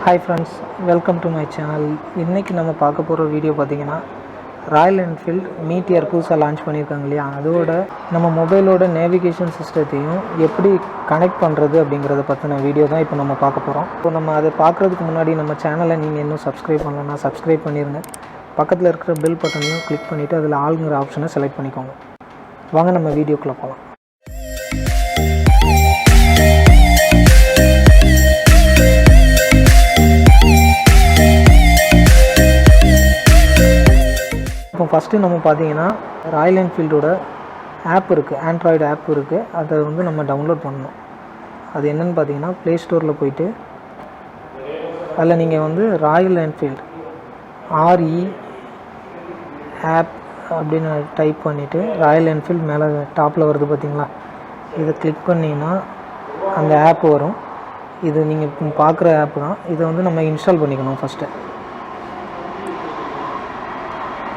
Hi friends, welcome to my channel. இன்னைக்கு நம்ம பார்க்க போகிற வீடியோ பார்த்தீங்கன்னா ராயல் என்ஃபீல்ட் மீட்டியர் புதுசாக லான்ச் பண்ணியிருக்காங்க இல்லையா, அதோட நம்ம மொபைலோட நேவிகேஷன் சிஸ்டத்தையும் எப்படி கனெக்ட் பண்ணுறது அப்படிங்கிறத பற்றின வீடியோ தான் இப்போ நம்ம பார்க்க போகிறோம். இப்போ நம்ம அதை பார்க்குறதுக்கு முன்னாடி நம்ம சேனலை நீங்கள் இன்னும் சப்ஸ்கிரைப் பண்ணலன்னா சப்ஸ்கிரைப் பண்ணிடுங்க. பக்கத்தில் இருக்கிற பெல் பட்டனையும் கிளிக் பண்ணிவிட்டு அதில் ஆளுங்கிற ஆப்ஷனை செலக்ட் பண்ணிக்கோங்க. வாங்க நம்ம வீடியோக்குள்ளே போகலாம். இப்போ ஃபஸ்ட்டு நம்ம பார்த்தீங்கன்னா ராயல் என்ஃபீல்டோட ஆப் இருக்குது, ஆண்ட்ராய்டு ஆப் இருக்குது. அதை வந்து நம்ம டவுன்லோட் பண்ணணும். அது என்னென்னு பார்த்தீங்கன்னா ப்ளே ஸ்டோரில் போய்ட்டு அதில் நீங்கள் வந்து ராயல் என்ஃபீல்டு RE ஆப் அப்படின்னு டைப் பண்ணிவிட்டு ராயல் என்ஃபீல்டு மேலே டாப்பில் வருது பார்த்தீங்களா, இதை கிளிக் பண்ணிங்கன்னா அந்த ஆப் வரும். இது நீங்கள் பார்க்குற ஆப் தான். இதை வந்து நம்ம இன்ஸ்டால் பண்ணிக்கணும். ஃபஸ்ட்டு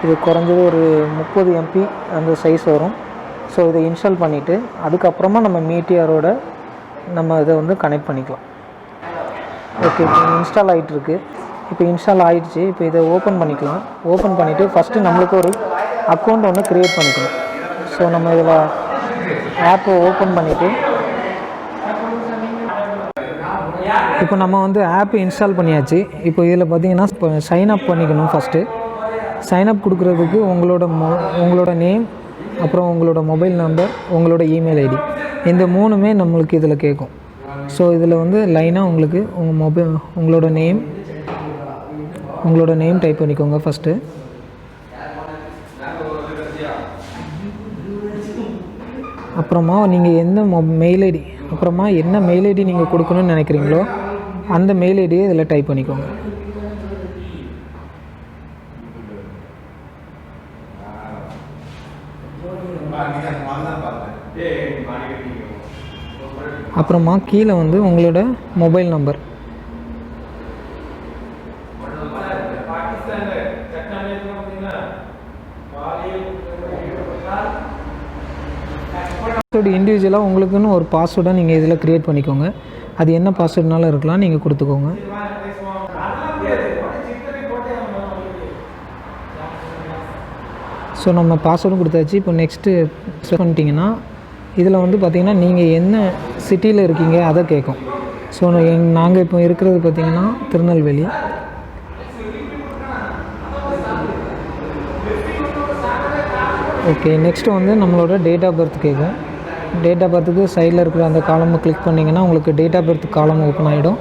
இது குறைஞ்சது ஒரு 30 MB அந்த சைஸ் வரும். ஸோ இதை இன்ஸ்டால் பண்ணிவிட்டு அதுக்கப்புறமா நம்ம மீட்டியரோட நம்ம இதை வந்து கனெக்ட் பண்ணிக்கலாம். ஓகே, இப்போ இன்ஸ்டால் ஆகிட்டுருக்கு. இப்போ இன்ஸ்டால் ஆகிடுச்சு. இப்போ இதை ஓப்பன் பண்ணிக்கலாம். ஓப்பன் பண்ணிவிட்டு ஃபஸ்ட்டு நம்மளுக்கு ஒரு அக்கௌண்ட் ஒன்று க்ரியேட் பண்ணிக்கணும். ஸோ நம்ம இதில் ஆப்பை ஓப்பன் பண்ணிவிட்டு இப்போ நம்ம வந்து ஆப் இன்ஸ்டால் பண்ணியாச்சு. இப்போ இதில் பார்த்தீங்கன்னா இப்போ சைன் அப் பண்ணிக்கணும். ஃபஸ்ட்டு சைன் அப் கொடுக்குறதுக்கு உங்களோட நேம், அப்புறம் உங்களோட மொபைல் நம்பர், உங்களோட இமெயில் ஐடி, இந்த மூணுமே நம்மளுக்கு இதில் கேட்கும். ஸோ இதில் வந்து லைனாக உங்களுக்கு உங்களோட நேம் டைப் பண்ணிக்கோங்க ஃபஸ்ட்டு. அப்புறமா நீங்கள் எந்த மெயில் ஐடி, அப்புறமா என்ன மெயில் ஐடி நீங்கள் கொடுக்கணும்னு நினைக்கிறீங்களோ அந்த மெயில் ஐடியை இதில் டைப் பண்ணிக்கோங்க. அப்புறமா கீழே வந்து உங்களோட மொபைல் நம்பர், இண்டிவிஜுவலாக உங்களுக்குன்னு ஒரு பாஸ்வேர்டை நீங்கள் இதில் க்ரியேட் பண்ணிக்கோங்க. அது என்ன பாஸ்வேர்டுனாலும் இருக்கலாம், நீங்கள் கொடுத்துக்கோங்க. ஸோ நம்ம பாஸ்வேர்டும் கொடுத்தாச்சு. இப்போ நெக்ஸ்ட்டு செட் பண்ணிட்டீங்கன்னா இதில் வந்து பார்த்திங்கன்னா நீங்கள் என்ன சிட்டியில் இருக்கீங்க அதை கேட்கும். ஸோ நாங்கள் இப்போ இருக்கிறது பார்த்திங்கன்னா திருநெல்வேலி. ஓகே, நெக்ஸ்ட்டு வந்து நம்மளோட டேட் ஆஃப் பர்த் கேட்கும். டேட் ஆஃப் பர்த்துக்கு சைடில் இருக்கிற அந்த காலமை கிளிக் பண்ணிங்கன்னா உங்களுக்கு டேட் ஆஃப் பர்த் காலம் ஓப்பன் ஆகிடும்.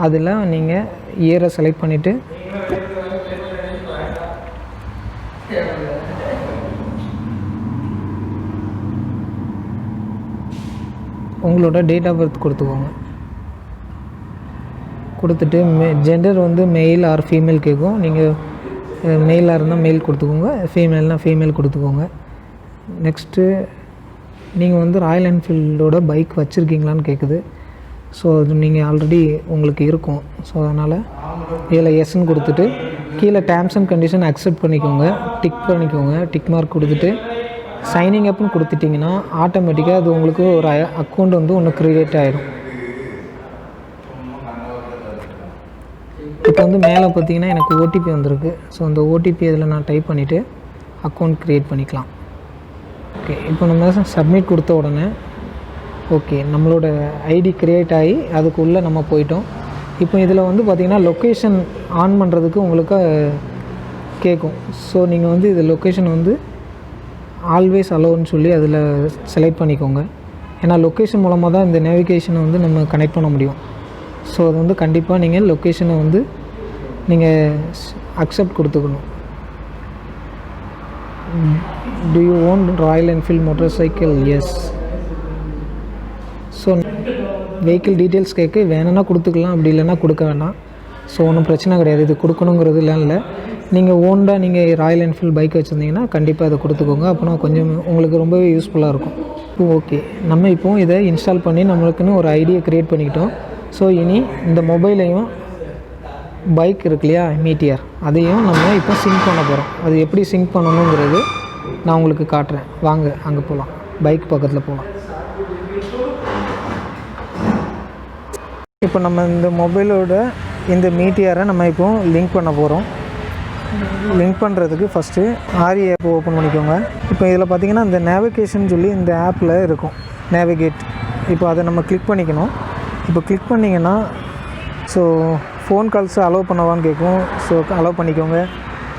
அதில் நீங்கள் இயரை செலக்ட் பண்ணிவிட்டு உங்களோட டேட் ஆஃப் பர்த் கொடுத்துக்கோங்க. கொடுத்துட்டு ஜெண்டர் வந்து மெயில் ஆர் ஃபீமேல் கேட்கும். நீங்கள் மெயிலாக இருந்தால் மெயில் கொடுத்துக்கோங்க, ஃபீமேல்னால் ஃபீமேல் கொடுத்துக்கோங்க. நெக்ஸ்ட்டு நீங்கள் வந்து ராயல் என்ஃபீல்டோட பைக் வச்சுருக்கீங்களான்னு கேட்குது. ஸோ அது நீங்கள் ஆல்ரெடி உங்களுக்கு இருக்கும். ஸோ அதனால் இதில் எஸ்ன்னு கொடுத்துட்டு கீழே டேர்ம்ஸ் அண்ட் கண்டிஷன் அக்செப்ட் பண்ணிக்கோங்க, டிக் மார்க் கொடுத்துட்டு சைனிங் அப்னு கொடுத்துட்டிங்கன்னா ஆட்டோமேட்டிக்காக அது உங்களுக்கு ஒரு அக்கௌண்ட் வந்து ஒன்று க்ரியேட் ஆகிடும். இப்போ வந்து மேலே பார்த்தீங்கன்னா எனக்கு OTP வந்திருக்கு. ஸோ அந்த OTP இதில் நான் டைப் பண்ணிவிட்டு அக்கௌண்ட் க்ரியேட் பண்ணிக்கலாம். ஓகே, இப்போ நம்ம சப்மிட் கொடுத்த உடனே ஓகே நம்மளோட ஐடி க்ரியேட் ஆகி அதுக்குள்ளே நம்ம போயிட்டோம். இப்போ இதில் வந்து பார்த்திங்கன்னா லொக்கேஷன் ஆன் பண்ணுறதுக்கு உங்களுக்கு கேட்கும். ஸோ நீங்கள் வந்து இது லொக்கேஷன் வந்து ஆல்வேஸ் அலோன்னு சொல்லி அதில் செலக்ட் பண்ணிக்கோங்க. ஏன்னா லொக்கேஷன் மூலமாக தான் இந்த நேவிகேஷனை வந்து நம்ம கனெக்ட் பண்ண முடியும். ஸோ அது வந்து கண்டிப்பாக நீங்கள் லொக்கேஷனை வந்து நீங்கள் அக்செப்ட் கொடுத்துக்கணும். Do you own Royal Enfield motor cycle? Yes. So vehicle details கேட்க வேணும்னா கொடுத்துக்கலாம், அப்படி இல்லைன்னா கொடுக்க வேண்டாம். ஸோ ஒன்றும் பிரச்சனை கிடையாது. இது கொடுக்கணுங்கிறதுலாம் இல்லை. நீங்கள் ஓன்டாக நீங்கள் ராயல் என்ஃபீல்ட் பைக் வச்சுருந்தீங்கன்னா கண்டிப்பாக அதை கொடுத்துக்கோங்க. அப்போனா கொஞ்சம் உங்களுக்கு ரொம்பவே யூஸ்ஃபுல்லாக இருக்கும். இப்போ ஓகே, நம்ம இப்போது இதை இன்ஸ்டால் பண்ணி நம்மளுக்குன்னு ஒரு ஐடியை க்ரியேட் பண்ணிக்கிட்டோம். ஸோ இனி இந்த மொபைலையும் பைக் இருக்கு இல்லையா மீட்டியர், அதையும் நம்ம இப்போ சிங்க் பண்ண போகிறோம். அது எப்படி சிங்க் பண்ணணுங்கிறது நான் உங்களுக்கு காட்டுறேன். வாங்க அங்கே போகலாம், பைக் பக்கத்தில் போகலாம். இப்போ நம்ம இந்த மொபைலோட இந்த மீட்டியரை நம்ம இப்போ லிங்க் பண்ண போகிறோம். லிங்க் பண்ணுறதுக்கு ஃபஸ்ட்டு RE ஆப் ஓப்பன் பண்ணிக்கோங்க. இப்போ இதில் பார்த்திங்கன்னா இந்த நேவிகேஷன் சொல்லி இந்த ஆப்பில் இருக்கும், நேவிகேட். இப்போ அதை நம்ம கிளிக் பண்ணிக்கணும். இப்போ கிளிக் பண்ணிங்கன்னா ஸோ ஃபோன் கால்ஸை அலோவ் பண்ணவான்னு கேட்கும். ஸோ அலோவ் பண்ணிக்கோங்க.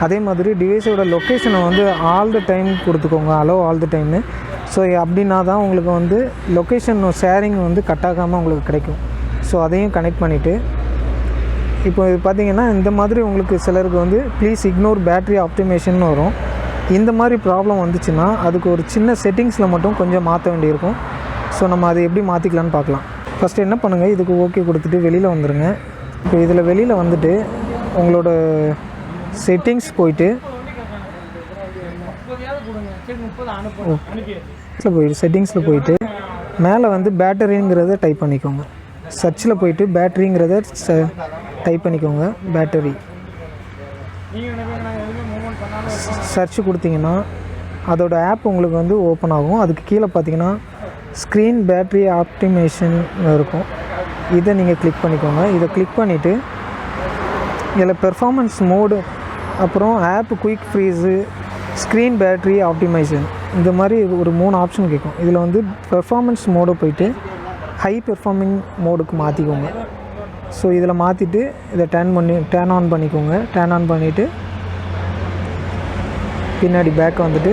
அதே மாதிரி டிவைஸோட லொக்கேஷனை வந்து ஆல் த டைம் கொடுத்துக்கோங்க, அலோவ் ஆல் த டைம்னு. ஸோ அப்படின்னா தான் உங்களுக்கு வந்து லொக்கேஷன் ஷேரிங் வந்து கட் ஆகாமல் உங்களுக்கு கிடைக்கும். ஸோ அதையும் கனெக்ட் பண்ணிவிட்டு இப்போ இது பார்த்திங்கன்னா இந்த மாதிரி உங்களுக்கு சிலருக்கு வந்து ப்ளீஸ் இக்னோர் பேட்ரி ஆப்டிமேஷன் வரும். இந்த மாதிரி ப்ராப்ளம் வந்துச்சுன்னா அதுக்கு ஒரு சின்ன செட்டிங்ஸில் மட்டும் கொஞ்சம் மாற்ற வேண்டியிருக்கும். ஸோ நம்ம அதை எப்படி மாற்றிக்கலான்னு பார்க்கலாம். ஃபஸ்ட்டு என்ன பண்ணுங்கள், இதுக்கு ஓகே கொடுத்துட்டு வெளியில் வந்துடுங்க. இப்போ இதில் வெளியில் வந்துட்டு உங்களோட செட்டிங்ஸ் போயிட்டு செட்டிங்ஸில் போயிட்டு மேலே வந்து பேட்டரிங்கிறத டைப் பண்ணிக்கோங்க. சர்ச்சில் போயிட்டு பேட்டரிங்கிறத டைப் பண்ணிக்கோங்க. பேட்டரி சர்ச் கொடுத்தீங்கன்னா அதோட ஆப் உங்களுக்கு வந்து ஓப்பன் ஆகும். அதுக்கு கீழே பார்த்தீங்கன்னா ஸ்க்ரீன் பேட்டரி ஆப்டிமேஷன் இருக்கும். இதை நீங்கள் கிளிக் பண்ணிக்கோங்க. இதை கிளிக் பண்ணிவிட்டு இதில் பெர்ஃபார்மன்ஸ் மோடு, அப்புறம் app quick freeze, screen battery optimization, இந்த மாதிரி ஒரு 3 ஆப்ஷன் கேட்கும். இதில் வந்து பெர்ஃபார்மன்ஸ் மோடு போயிட்டு ஹை பெர்ஃபார்மிங் மோடுக்கு மாற்றிக்கோங்க. ஸோ இதில் மாற்றிட்டு இதை டேர்ன் ஆன் பண்ணிக்கோங்க. டேர்ன் ஆன் பண்ணிவிட்டு பின்னாடி பேக் வந்துட்டு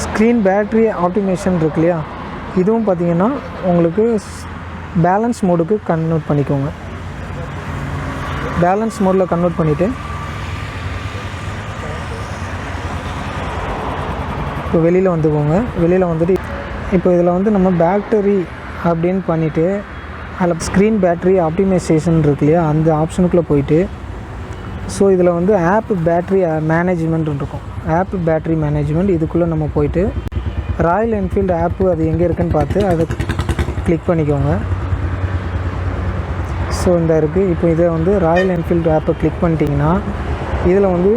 ஸ்க்ரீன் பேட்டரி ஆப்டிமேஷன் இருக்கு இல்லையா, இதுவும் பார்த்திங்கன்னா உங்களுக்கு பேலன்ஸ் மோடுக்கு கன்வெர்ட் பண்ணிக்கோங்க. பேலன்ஸ் மோடில் கன்வெர்ட் பண்ணிவிட்டு இப்போ வெளியில் வந்துக்கோங்க. வெளியில் வந்துட்டு இப்போ இதில் வந்து நம்ம பேட்டரி அப்படின்னு பண்ணிவிட்டு அதில் ஸ்க்ரீன் பேட்டரி ஆப்டிமைசேஷன் இருக்கு இல்லையா, அந்த ஆப்ஷனுக்குள்ளே போயிட்டு ஸோ இதில் வந்து ஆப் பேட்டரி மேனேஜ்மெண்ட் இருக்கும். ஆப் பேட்டரி மேனேஜ்மெண்ட் இதுக்குள்ளே நம்ம போயிட்டு ராயல் என்ஃபீல்டு ஆப்பு அது எங்கே இருக்குதுன்னு பார்த்து அதை கிளிக் பண்ணிக்கோங்க. ஸோ இந்த இருக்குது. இப்போ இதை வந்து ராயல் என்ஃபீல்டு ஆப்பை கிளிக் பண்ணிட்டீங்கன்னா இதில் வந்து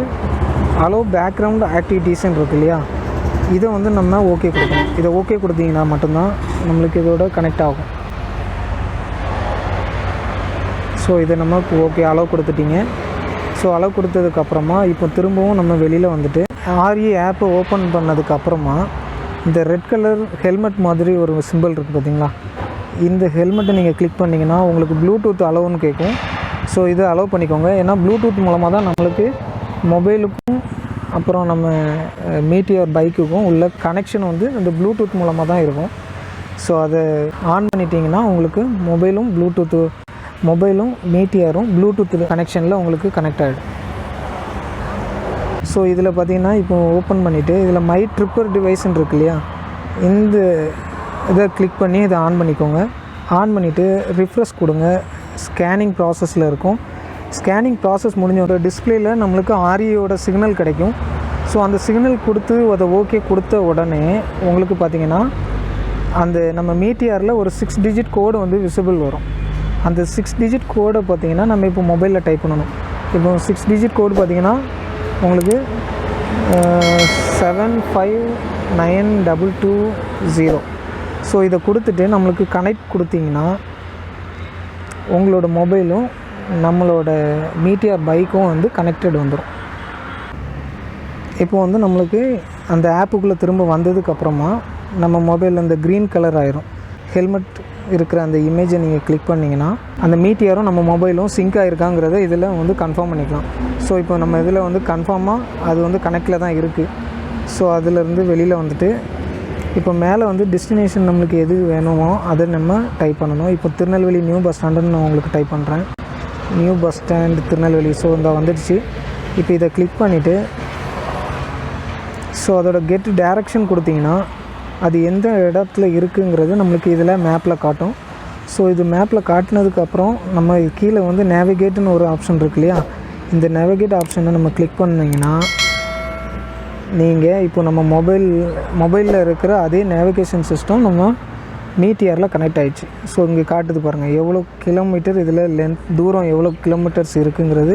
அலோ பேக்ரவுண்ட் ஆக்டிவிட்டீஸ்ன்னு இருக்கு இல்லையா, இதை வந்து நம்ம ஓகே கொடுக்கணும். இதை ஓகே கொடுத்தீங்கன்னா மட்டும்தான் நம்மளுக்கு இதோட கனெக்ட் ஆகும். ஸோ இதை நம்ம ஓகே அலோவ் கொடுத்துட்டிங்க. ஸோ அலோவ் கொடுத்ததுக்கப்புறமா இப்போ திரும்பவும் நம்ம வெளியில் வந்துட்டு RE ஆப்பை ஓப்பன் பண்ணதுக்கப்புறமா இந்த ரெட் கலர் ஹெல்மெட் மாதிரி ஒரு சிம்பிள் இருக்குது பார்த்திங்களா, இந்த ஹெல்மெட்டை நீங்கள் கிளிக் பண்ணிங்கன்னா உங்களுக்கு ப்ளூடூத் அலோவ்னு கேட்கும். ஸோ இதை அலோவ் பண்ணிக்கோங்க. ஏன்னா ப்ளூடூத் மூலமாக தான் நம்மளுக்கு மொபைலுக்கும் அப்புறம் நம்ம மீட்டியர் பைக்குக்கும் உள்ள கனெக்ஷன் வந்து இந்த ப்ளூடூத் மூலமாக தான் இருக்கும். ஸோ அதை ஆன் பண்ணிட்டீங்கன்னா உங்களுக்கு மொபைலும் மீட்டியரும் ப்ளூடூத் கனெக்ஷனில் உங்களுக்கு கனெக்ட் ஆகிடும். ஸோ இதில் பார்த்திங்கன்னா இப்போ ஓப்பன் பண்ணிவிட்டு இதில் மை ட்ரிப்பர் டிவைஸ்ன்னு இருக்கு இல்லையா, இந்த இதை கிளிக் பண்ணி இதை ஆன் பண்ணிக்கோங்க. ஆன் பண்ணிவிட்டு ரிஃப்ரெஷ் கொடுங்க. ஸ்கேனிங் ப்ராசஸில் இருக்கும். ஸ்கேனிங் ப்ராசஸ் முடிஞ்ச ஒரு டிஸ்பிளேயில் நம்மளுக்கு REயோட சிக்னல் கிடைக்கும். ஸோ அந்த சிக்னல் கொடுத்து அதை ஓகே கொடுத்த உடனே உங்களுக்கு பார்த்திங்கன்னா அந்த நம்ம மீட்டியரில் ஒரு 6 டிஜிட் கோடு வந்து விசிபிள் வரும். அந்த 6 டிஜிட் கோடை பார்த்திங்கன்னா நம்ம இப்போ மொபைலில் டைப் பண்ணணும். இப்போ 6 டிஜிட் கோடு பார்த்திங்கன்னா உங்களுக்கு 7592220. ஸோ இதை கொடுத்துட்டு நம்மளுக்கு கனெக்ட் கொடுத்தீங்கன்னா உங்களோட மொபைலும் நம்மளோட மீட்டியர் பைக்கும் வந்து கனெக்டட் வந்துடும். இப்போ வந்து நம்மளுக்கு அந்த ஆப்புக்குள்ளே திரும்ப வந்ததுக்கப்புறமா நம்ம மொபைலில் இந்த க்ரீன் கலர் ஆயிரும். ஹெல்மெட் இருக்கிற அந்த இமேஜை நீங்கள் கிளிக் பண்ணிங்கன்னா அந்த மீட்டியரும் நம்ம மொபைலும் சிங்க் ஆகிருக்காங்கிறத இதில் வந்து கன்ஃபார்ம் பண்ணிக்கலாம். ஸோ இப்போ நம்ம இதில் வந்து கன்ஃபார்மாக அது வந்து கனெக்டில் தான் இருக்குது. ஸோ அதிலேருந்து வெளியில் வந்துட்டு இப்போ மேலே வந்து டெஸ்டினேஷன் நம்மளுக்கு எது வேணுமோ அதை நம்ம டைப் பண்ணணும். இப்போ திருநெல்வேலி நியூ பஸ் ஸ்டாண்டுன்னு நான் உங்களுக்கு டைப் பண்ணுறேன். New bus stand Tirunelveli. So இந்த வந்துடுச்சு. இப்போ இதை கிளிக் பண்ணிவிட்டு ஸோ அதோட கெட் டைரக்ஷன் கொடுத்தீங்கன்னா அது எந்த இடத்துல இருக்குங்கிறது நம்மளுக்கு இதில் மேப்பில் காட்டும். ஸோ இது மேப்பில் காட்டினதுக்கப்புறம் நம்ம கீழே வந்து நேவிகேட்டுன்னு ஒரு ஆப்ஷன் இருக்கு இல்லையா, இந்த நேவிகேட் ஆப்ஷனை நம்ம கிளிக் பண்ணிங்கன்னா நீங்கள் இப்போ நம்ம மொபைலில் இருக்கிற அதே நேவிகேஷன் சிஸ்டம் நம்ம மீட்டியரில் கனெக்ட் ஆகிடுச்சு. ஸோ இங்கே காட்டுது பாருங்கள் எவ்வளோ கிலோமீட்டர் இதில் தூரம் எவ்வளோ கிலோமீட்டர்ஸ் இருக்குங்கிறது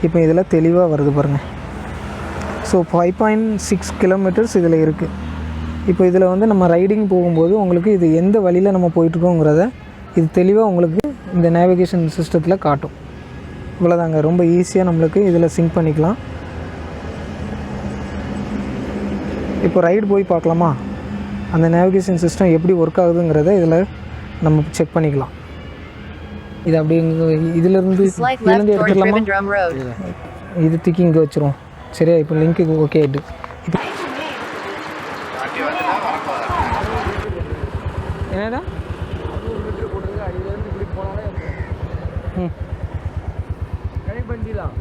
இப்போ இதில் தெளிவாக வருது பாருங்கள். ஸோ 5.6 கிலோமீட்டர்ஸ் இதில் இருக்குது. இப்போ இதில் வந்து நம்ம ரைடிங் போகும்போது உங்களுக்கு இது எந்த வழியில் நம்ம போயிட்டுருக்கோங்கிறத இது தெளிவாக உங்களுக்கு இந்த நேவிகேஷன் சிஸ்டத்தில் காட்டும். இவ்வளோதாங்க. ரொம்ப ஈஸியாக நம்மளுக்கு இதில் சிங்க் பண்ணிக்கலாம். இப்போ ரைடு போய் பார்க்கலாமா? அந்த நேவிகேஷன் சிஸ்டம் எப்படி ஒர்க் ஆகுதுங்கிறத இதில் நம்ம செக் பண்ணிக்கலாம். இது அப்படி இதிலேருந்து எடுத்துடலாமா? இது தூக்கி இங்கே வச்சுருவோம். சரியா? இப்போ லிங்க்கு ஓகே ஆகிட்டு. இப்போ என்னடா கனெக்ட் பண்ணிடலாம்.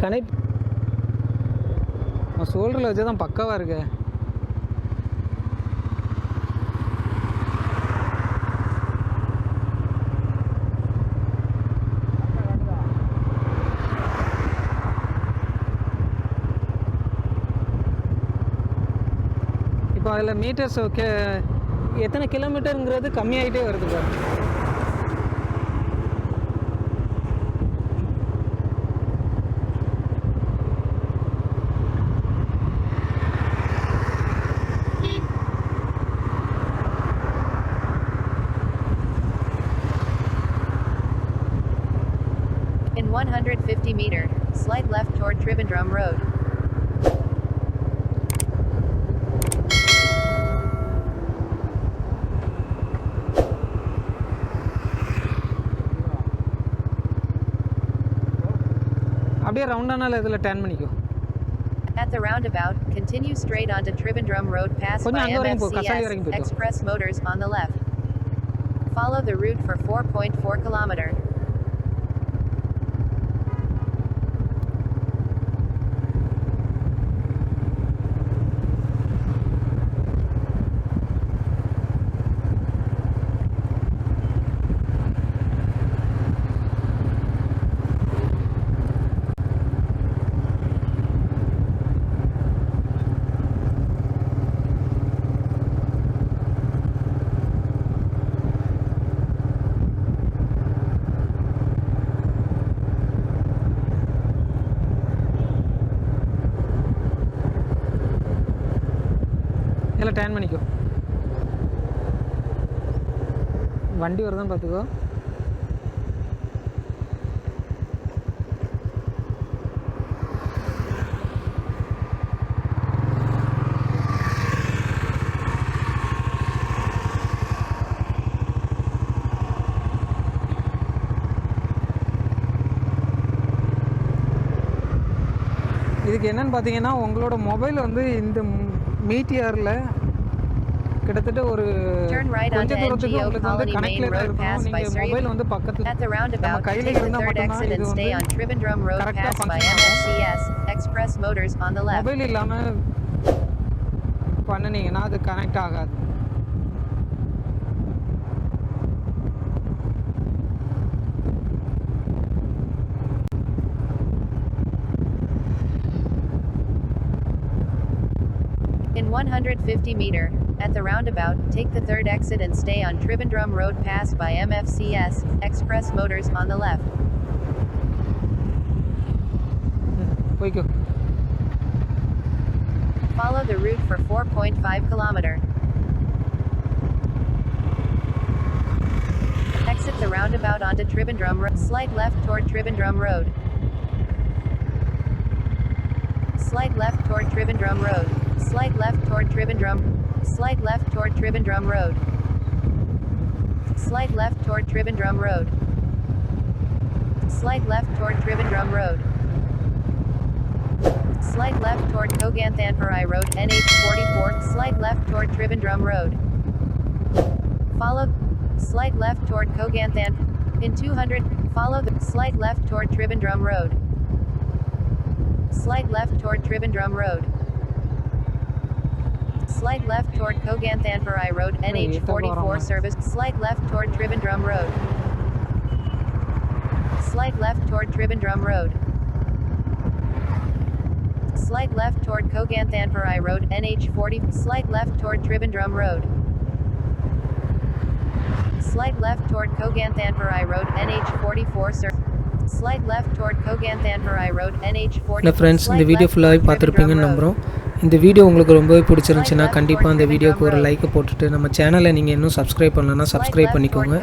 கனெக்ட் சோல்டரில் வச்சு தான் பக்காவாக இருக்கு. இப்போ அதில் மீட்டர்ஸ் ஓகே எத்தனை கிலோமீட்டருங்கிறது கம்மியாகிட்டே வருது பாரு. In 150 meter, slide left toward Trivandrum Road. அப்படியே ரவுண்டானால இதில் டர்ன் பண்ணிக்கோ. At the roundabout, continue straight onto Trivandrum Road past by MFCS Express Motors on the left. Follow the route for 4.4 km. இதில் turn பண்ணிக்கோ. வண்டி வருதான்னு பார்த்துக்கோ. இதுக்கு என்னென்னு பார்த்தீங்கன்னா உங்களோட மொபைல் வந்து இந்த மீட்டியரில் கிட்டத்தட்ட ஒரு கொஞ்ச தூரத்துக்கு உங்களுக்கு வந்து கனெக்ட்ல இருக்கும். நீங்க மொபைல் வந்து பக்கத்துல நம்ம கையில இருந்தா மட்டும் தான் இது வந்து கரெக்ட்டா ஃபங்க்ஷன் ஆகும். மொபைல் இல்லாம பண்ணனீங்கன்னா அது கனெக்ட் ஆகாது. In 150 meter, at the roundabout, take the third exit and stay on Trivandrum Road passed by MFCS Express Motors on the left. Follow the route for 4.5 km. Exit the roundabout onto Trivandrum Road. Slide left toward Trivandrum Road. Slide left toward Trivandrum Road. Slide left toward Trivandrum. Slide left toward Trivandrum Road. Slide left toward Trivandrum Road. Slide left toward Trivandrum Road. Slide left toward Koganthanparai Road NH44. Slide left toward Trivandrum Road. Follow. Slide left toward Koganthan. In 200, follow the slide left toward Trivandrum Road. Slide left toward Trivandrum Road. Slide left toward Koganthanparai Road NH44 service. Slide left toward Trivandrum Road. Slide left toward Trivandrum Road. Slide left toward Koganthanparai Road NH40. Slide left toward Trivandrum Road. Slide left toward Koganthanparai Road NH44 service. Slide left toward Koganthanparai Road NH40. Friends இந்த video ஃபுல்லாகவே பார்த்துருப்பீங்கன்னு நம்புகிறோம். இந்த video உங்களுக்கு ரொம்பவே பிடிச்சிருந்துச்சுன்னா கண்டிப்பாக அந்த வீடியோக்கு ஒரு லைக்கை போட்டுட்டு நம்ம சேனலை நீங்கள் இன்னும் சப்ஸ்கிரைப் பண்ணலன்னா சப்ஸ்கிரைப் பண்ணிக்கோங்க.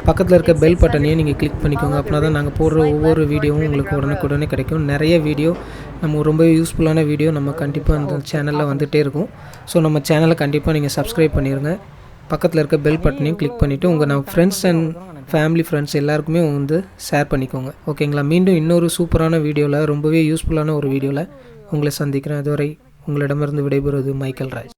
பக்கத்தில் இருக்க பெல் பட்டனையும் நீங்கள் கிளிக் பண்ணிக்கோங்க. அப்படின்னா தான் நாங்கள் போடுற ஒவ்வொரு வீடியோவும் உங்களுக்கு உடனுக்குடனே கிடைக்கும். நிறைய வீடியோ நம்ம ரொம்ப யூஸ்ஃபுல்லான வீடியோ நம்ம கண்டிப்பாக அந்த சேனலில் வந்துகிட்டே இருக்கும். ஸோ நம்ம சேனலை கண்டிப்பாக நீங்கள் சப்ஸ்கிரைப் பண்ணிடுங்க. பக்கத்தில் இருக்க பெல் பட்டனையும் கிளிக் பண்ணிவிட்டு உங்கள் ஃப்ரெண்ட்ஸ் அண்ட் ஃபேமிலி ஃப்ரெண்ட்ஸ் எல்லாருக்குமே ஷேர் பண்ணிக்கோங்க. ஓகேங்களா? மீண்டும் இன்னொரு சூப்பரான வீடியோவில் ரொம்பவே யூஸ்ஃபுல்லான ஒரு வீடியோவில் உங்களை சந்திக்கிறேன். அதுவரை உங்களிடமிருந்து விடைபெறுவது மைக்கேல் ராஜ்.